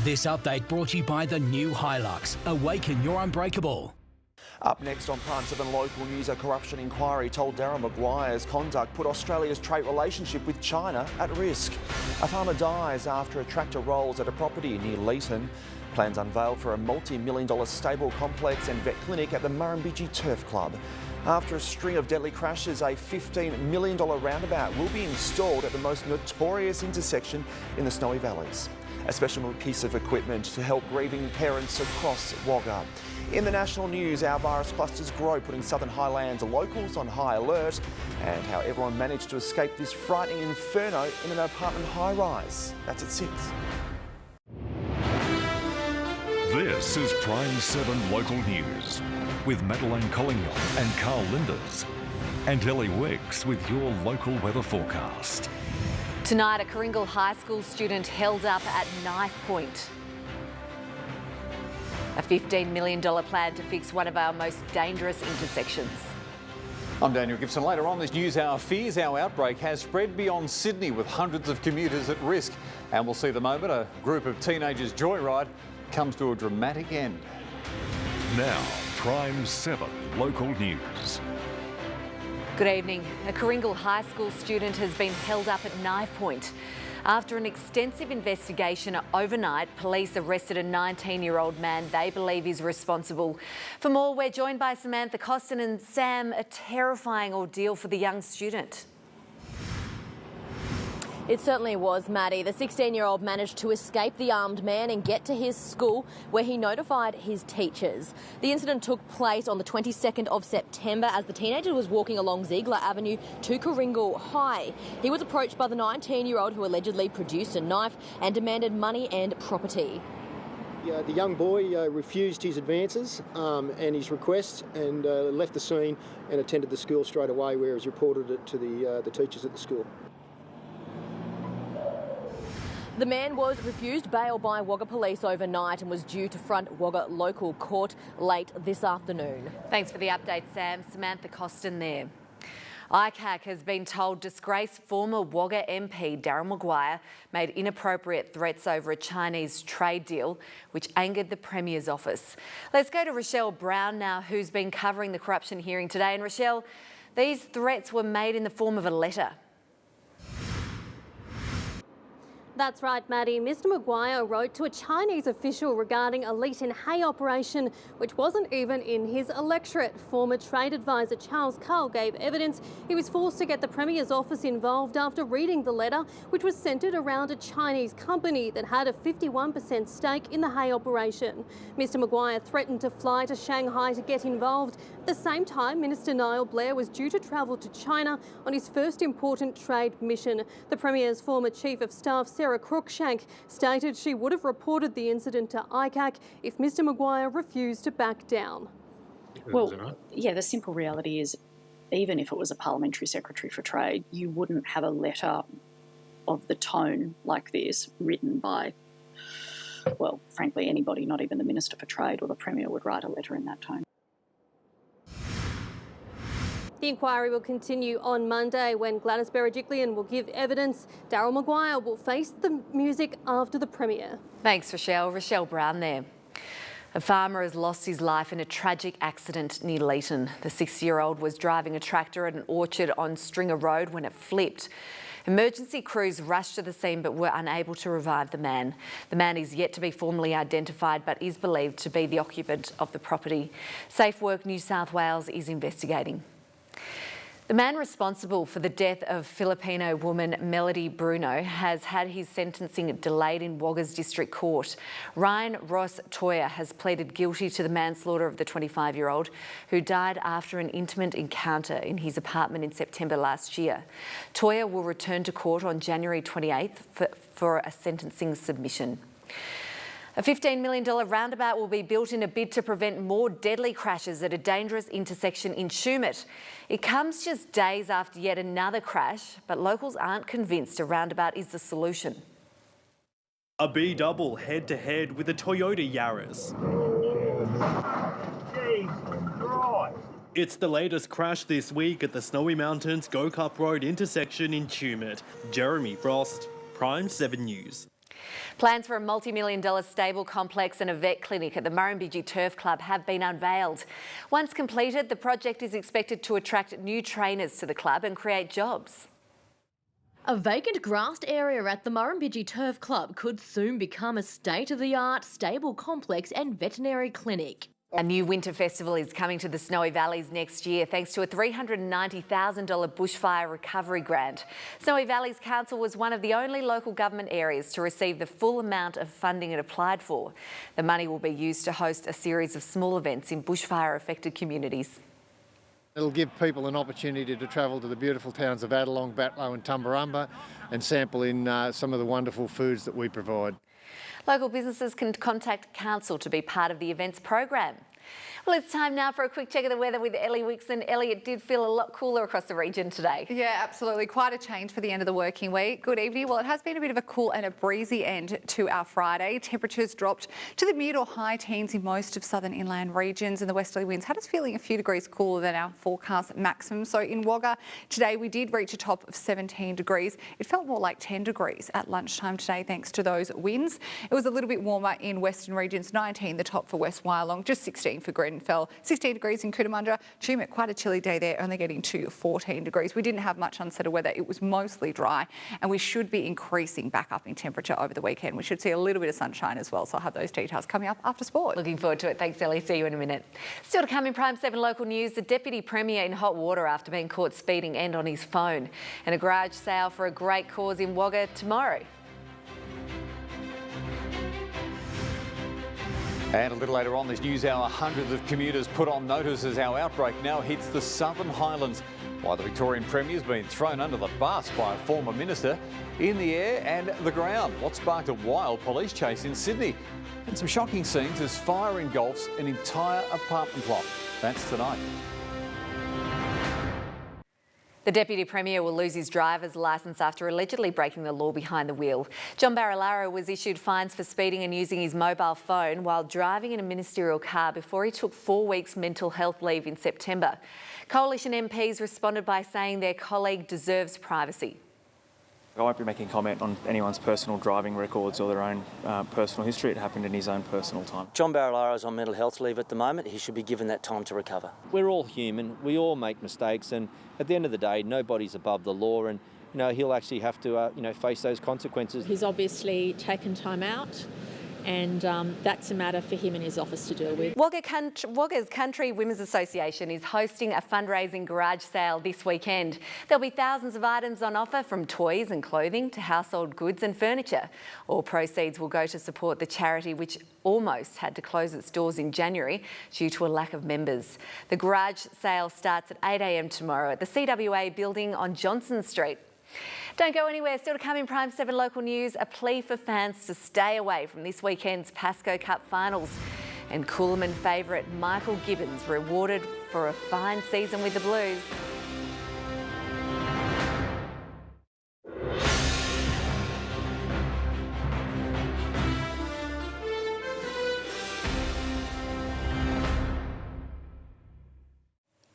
This update brought to you by the new Hilux. Awaken your unbreakable. Up next on Prime7 local news, a corruption inquiry told Darryl Maguire's conduct put Australia's trade relationship with China at risk. A farmer dies after a tractor rolls at a property near Leeton. Plans unveiled for a multi-million-dollar stable complex and vet clinic at the Murrumbidgee Turf Club. After a string of deadly crashes, a $15 million roundabout will be installed at the most notorious intersection in the Snowy Valleys. A special piece of equipment to help grieving parents across Wagga. In the national news, our virus clusters grow, putting Southern Highlands locals on high alert, and how everyone managed to escape this frightening inferno in an apartment high-rise. That's at 6. This is Prime7 local news with Madelaine, Collignon and Karl Lijnders, and Elly Wicks with your local weather forecast. Tonight, a Karl High School student held up at knife point. A $15 million plan to fix one of our most dangerous intersections. I'm Daniel Gibson. Later on this news hour, fears our outbreak has spread beyond Sydney with hundreds of commuters at risk. And we'll see the moment a group of teenagers joyride comes to a dramatic end. Now, Prime7 local news. Good evening. A Karl High School student has been held up at knife point. After an extensive investigation overnight, police arrested a 19-year-old man they believe is responsible. For more, we're joined by Samantha Costin and Sam, a terrifying ordeal for the young student. It certainly was, Maddie. The 16-year-old managed to escape the armed man and get to his school, where he notified his teachers. The incident took place on the 22nd of September as the teenager was walking along Ziegler Avenue to Karl High. He was approached by the 19-year-old who allegedly produced a knife and demanded money and property. The young boy refused his advances and his requests and left the scene and attended the school straight away, where he reported it to the teachers at the school. The man was refused bail by Wagga Police overnight and was due to front Wagga local court late this afternoon. Thanks for the update, Sam. Samantha Costin there. ICAC has been told disgraced former Wagga MP Darryl Maguire made inappropriate threats over a Chinese trade deal, which angered the Premier's office. Let's go to Rochelle Brown now, who's been covering the corruption hearing today. And Rochelle, these threats were made in the form of a letter. That's right, Maddie. Mr Maguire wrote to a Chinese official regarding a Leeton hay operation, which wasn't even in his electorate. Former trade advisor Charles Karl gave evidence he was forced to get the Premier's office involved after reading the letter, which was centred around a Chinese company that had a 51% stake in the hay operation. Mr Maguire threatened to fly to Shanghai to get involved. At the same time, Minister Niall Blair was due to travel to China on his first important trade mission. The Premier's former Chief of Staff, Sarah Cruikshank, stated she would have reported the incident to ICAC if Mr Maguire refused to back down. Well, yeah, the simple reality is, even if it was a parliamentary secretary for trade, you wouldn't have a letter of the tone like this written by, well, frankly, anybody, not even the Minister for Trade or the Premier would write a letter in that tone. The inquiry will continue on Monday when Gladys Berejiklian will give evidence. Darryl Maguire will face the music after the Premier. Thanks, Rochelle. Rochelle Brown there. A farmer has lost his life in a tragic accident near Leeton. The 6-year-old was driving a tractor at an orchard on Stringer Road when it flipped. Emergency crews rushed to the scene but were unable to revive the man. The man is yet to be formally identified but is believed to be the occupant of the property. Safe Work New South Wales is investigating. The man responsible for the death of Filipino woman Melody Bruno has had his sentencing delayed in Wagga's District Court. Ryan Ross Toya has pleaded guilty to the manslaughter of the 25-year-old who died after an intimate encounter in his apartment in September last year. Toya will return to court on January 28th for a sentencing submission. A $15 million roundabout will be built in a bid to prevent more deadly crashes at a dangerous intersection in Shumat. It comes just days after yet another crash, but locals aren't convinced a roundabout is the solution. A B-double head-to-head with a Toyota Yaris. It's the latest crash this week at the Snowy Mountains Go Cup Road intersection in Shumat. Jeremy Frost, Prime7 News. Plans for a multi-million-dollar stable complex and a vet clinic at the Murrumbidgee Turf Club have been unveiled. Once completed, the project is expected to attract new trainers to the club and create jobs. A vacant grassed area at the Murrumbidgee Turf Club could soon become a state-of-the-art stable complex and veterinary clinic. A new winter festival is coming to the Snowy Valleys next year thanks to a $390,000 bushfire recovery grant. Snowy Valleys Council was one of the only local government areas to receive the full amount of funding it applied for. The money will be used to host a series of small events in bushfire-affected communities. It'll give people an opportunity to travel to the beautiful towns of Adelong, Batlow and Tumbarumba and sample in some of the wonderful foods that we provide. Local businesses can contact Council to be part of the events program. Well, it's time now for a quick check of the weather with Elly, Wicks and Elly. It did feel a lot cooler across the region today. Yeah, absolutely. Quite a change for the end of the working week. Good evening. Well, it has been a bit of a cool and a breezy end to our Friday. Temperatures dropped to the mid or high teens in most of southern inland regions, and the westerly winds had us feeling a few degrees cooler than our forecast maximum. So in Wagga today, we did reach a top of 17 degrees. It felt more like 10 degrees at lunchtime today, thanks to those winds. It was a little bit warmer in western regions, 19 the top for West Wyalong, just 16 for Grenfell, 16 degrees in Cootamundra. Tumut, quite a chilly day there, only getting to 14 degrees. We didn't have much unsettled weather. It was mostly dry, and we should be increasing back up in temperature over the weekend. We should see a little bit of sunshine as well, so I'll have those details coming up after sport. Looking forward to it. Thanks, Elly. See you in a minute. Still to come in Prime 7 local news, the Deputy Premier in hot water after being caught speeding and on his phone. And a garage sale for a great cause in Wagga tomorrow. And a little later on this news hour, hundreds of commuters put on notice as our outbreak now hits the Southern Highlands. While the Victorian Premier's been thrown under the bus by a former minister, in the air and the ground. What sparked a wild police chase in Sydney. And some shocking scenes as fire engulfs an entire apartment block. That's tonight. The Deputy Premier will lose his driver's licence after allegedly breaking the law behind the wheel. John Barilaro was issued fines for speeding and using his mobile phone while driving in a ministerial car before he took 4 weeks mental health leave in September. Coalition MPs responded by saying their colleague deserves privacy. I won't be making comment on anyone's personal driving records or their own personal history. It happened in his own personal time. John Barilaro is on mental health leave at the moment. He should be given that time to recover. We're all human. We all make mistakes, and at the end of the day, nobody's above the law, and he'll actually have to face those consequences. He's obviously taken time out, and that's a matter for him and his office to deal with. Wagga's Country Women's Association is hosting a fundraising garage sale this weekend. There'll be thousands of items on offer, from toys and clothing to household goods and furniture. All proceeds will go to support the charity, which almost had to close its doors in January due to a lack of members. The garage sale starts at 8 a.m. tomorrow at the CWA building on Johnson Street. Don't go anywhere. Still to come in Prime 7 local news, a plea for fans to stay away from this weekend's Pascoe Cup finals. And Collignon favourite Michael Gibbons rewarded for a fine season with the Blues.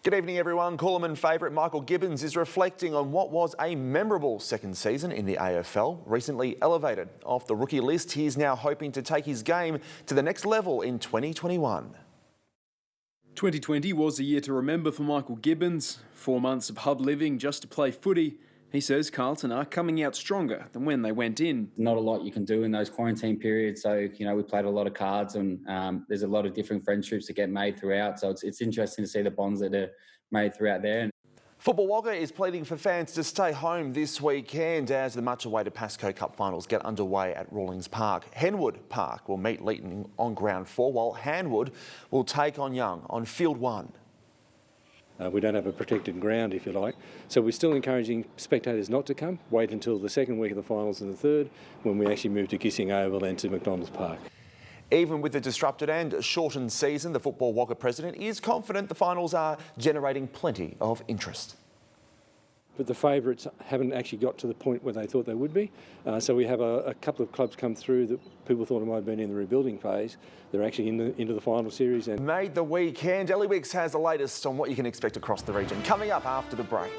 Good evening, everyone. Collignon favourite Michael Gibbons is reflecting on what was a memorable second season in the AFL. Recently elevated off the rookie list, he is now hoping to take his game to the next level in 2021. 2020 was a year to remember for Michael Gibbons. 4 months of hub living just to play footy. He says Carlton are coming out stronger than when they went in. Not a lot you can do in those quarantine periods. So, we played a lot of cards, and there's a lot of different friendships that get made throughout. So it's interesting to see the bonds that are made throughout there. Football Wagga is pleading for fans to stay home this weekend as the much-awaited Pascoe Cup finals get underway at Rawlings Park. Henwood Park will meet Leeton on ground 4, while Hanwood will take on Young on field 1. We don't have a protected ground, if you like. So we're still encouraging spectators not to come. Wait until the second week of the finals and the third, when we actually move to Gissing Oval and to McDonald's Park. Even with the disrupted and shortened season, the Football Wagga president is confident the finals are generating plenty of interest. But the favourites haven't actually got to the point where they thought they would be. So we have a couple of clubs come through that people thought might have been in the rebuilding phase. They're actually into the final series. And made the weekend. Elly Wicks has the latest on what you can expect across the region, coming up after the break.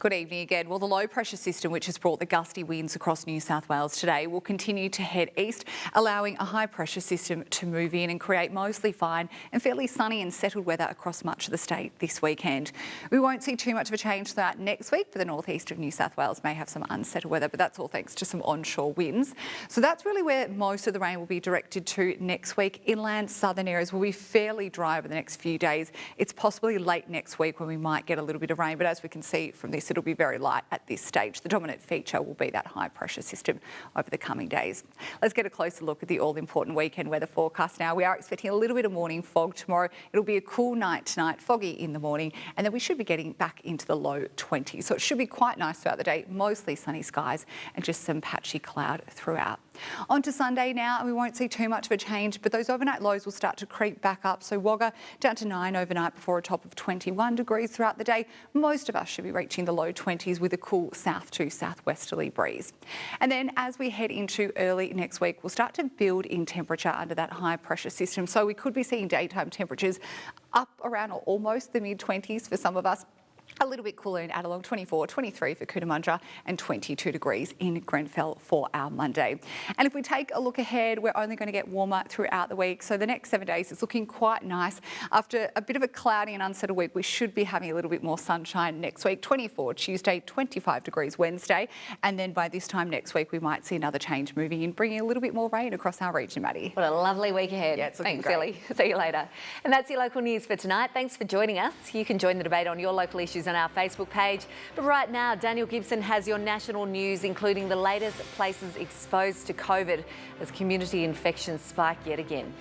Good evening again. Well, the low pressure system, which has brought the gusty winds across New South Wales today, will continue to head east, allowing a high pressure system to move in and create mostly fine and fairly sunny and settled weather across much of the state this weekend. We won't see too much of a change throughout next week, but the northeast of New South Wales may have some unsettled weather, but that's all thanks to some onshore winds. So that's really where most of the rain will be directed to next week. Inland southern areas will be fairly dry over the next few days. It's possibly late next week when we might get a little bit of rain, but as we can see from this, it'll be very light at this stage. The dominant feature will be that high pressure system over the coming days. Let's get a closer look at the all-important weekend weather forecast now. We are expecting a little bit of morning fog tomorrow. It'll be a cool night tonight, foggy in the morning, and then we should be getting back into the low 20s. So it should be quite nice throughout the day, mostly sunny skies and just some patchy cloud throughout. On to Sunday now, and we won't see too much of a change, but those overnight lows will start to creep back up. So Wagga down to 9 overnight before a top of 21 degrees throughout the day. Most of us should be reaching the low 20s with a cool south to southwesterly breeze. And then as we head into early next week, we'll start to build in temperature under that high pressure system. So we could be seeing daytime temperatures up around almost the mid-20s for some of us. A little bit cooler in Adelong, 24, 23 for Cootamundra and 22 degrees in Grenfell for our Monday. And if we take a look ahead, we're only going to get warmer throughout the week. So the next 7 days is looking quite nice. After a bit of a cloudy and unsettled week, we should be having a little bit more sunshine next week. 24 Tuesday, 25 degrees Wednesday. And then by this time next week, we might see another change moving in, bringing a little bit more rain across our region, Maddie. What a lovely week ahead. Yeah, it's looking Thanks, great. Elly. See you later. And that's your local news for tonight. Thanks for joining us. You can join the debate on your local issues on our Facebook page. But right now, Daniel Gibson has your national news, including the latest places exposed to COVID as community infections spike yet again.